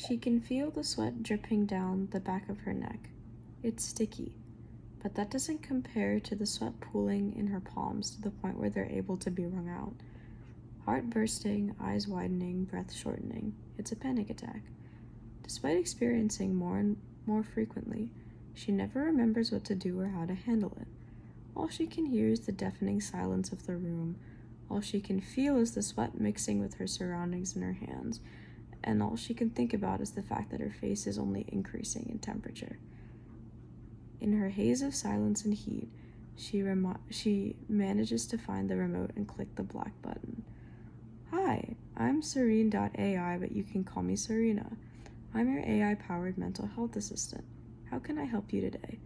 She can feel the sweat dripping down the back of her neck. It's sticky, but that doesn't compare to the sweat pooling in her palms to the point where they're able to be wrung out. Heart bursting, eyes widening, breath shortening. It's a panic attack. Despite experiencing more and more frequently, she never remembers what to do or how to handle it. All she can hear is the deafening silence of the room. All she can feel is the sweat mixing with her surroundings in her hands, and all she can think about is the fact that her face is only increasing in temperature. In her haze of silence and heat, she manages to find the remote and click the black button. Hi, I'm Serene.ai, but you can call me Serena. I'm your AI-powered mental health assistant. How can I help you today?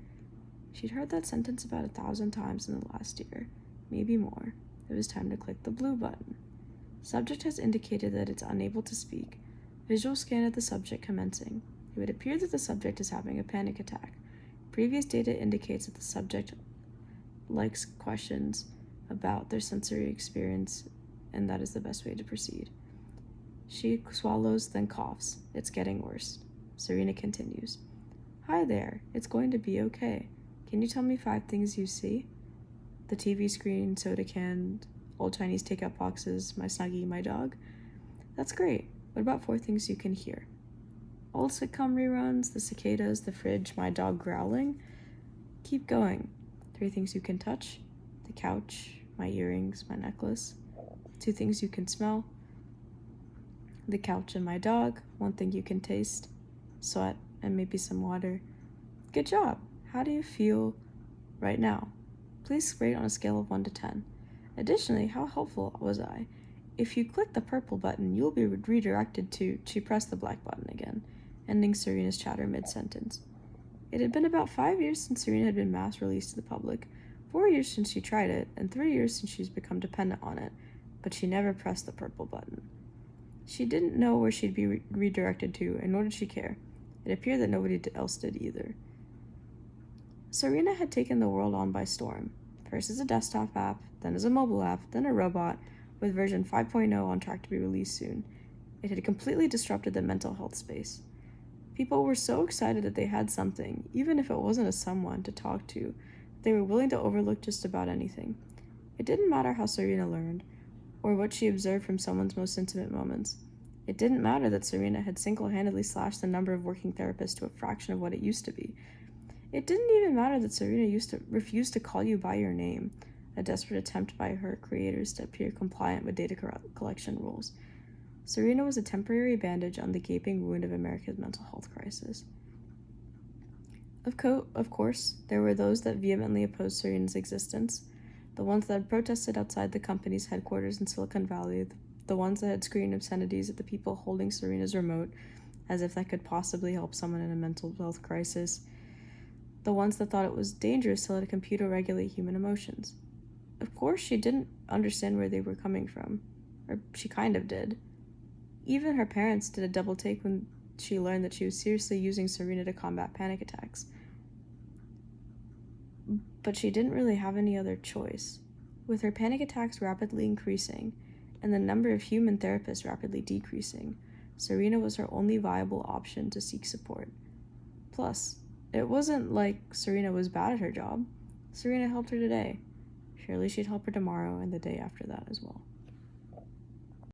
She'd heard that sentence about 1,000 times in the last year, maybe more. It was time to click the blue button. Subject has indicated that it's unable to speak. Visual scan of the subject commencing. It would appear that the subject is having a panic attack. Previous data indicates that the subject likes questions about their sensory experience, and that is the best way to proceed. She swallows, then coughs. It's getting worse. Serena continues. Hi there, it's going to be okay. Can you tell me 5 things you see? The TV screen, soda can, old Chinese takeout boxes, my Snuggie, my dog. That's great. What about 4 things you can hear? Old sitcom reruns, the cicadas, the fridge, my dog growling. Keep going. 3 things you can touch. The couch, my earrings, my necklace. 2 things you can smell. The couch and my dog. 1 thing you can taste. Sweat and maybe some water. Good job. How do you feel right now? Please rate on a scale of 1 to 10. Additionally, how helpful was I? If you click the purple button, you'll be redirected to she pressed the black button again, ending Serena's chatter mid-sentence. It had been about 5 years since Serena had been mass released to the public, 4 years since she tried it, and 3 years since she's become dependent on it, but she never pressed the purple button. She didn't know where she'd be redirected to, and nor did she care. It appeared that nobody else did either. Serena had taken the world on by storm, first as a desktop app, then as a mobile app, then a robot, with version 5.0 on track to be released soon. It had completely disrupted the mental health space. People were so excited that they had something, even if it wasn't a someone to talk to, they were willing to overlook just about anything. It didn't matter how Serena learned, or what she observed from someone's most intimate moments. It didn't matter that Serena had single-handedly slashed the number of working therapists to a fraction of what it used to be. It didn't even matter that Serena refused to call you by your name, a desperate attempt by her creators to appear compliant with data collection rules. Serena was a temporary bandage on the gaping wound of America's mental health crisis. Of course, there were those that vehemently opposed Serena's existence, the ones that had protested outside the company's headquarters in Silicon Valley, the ones that had screamed obscenities at the people holding Serena's remote, as if that could possibly help someone in a mental health crisis, the ones that thought it was dangerous to let a computer regulate human emotions. Of course, she didn't understand where they were coming from, or she kind of did. Even her parents did a double take when she learned that she was seriously using Serena to combat panic attacks. But she didn't really have any other choice. With her panic attacks rapidly increasing, and the number of human therapists rapidly decreasing, Serena was her only viable option to seek support. Plus, it wasn't like Serena was bad at her job. Serena helped her today. Surely she'd help her tomorrow and the day after that as well.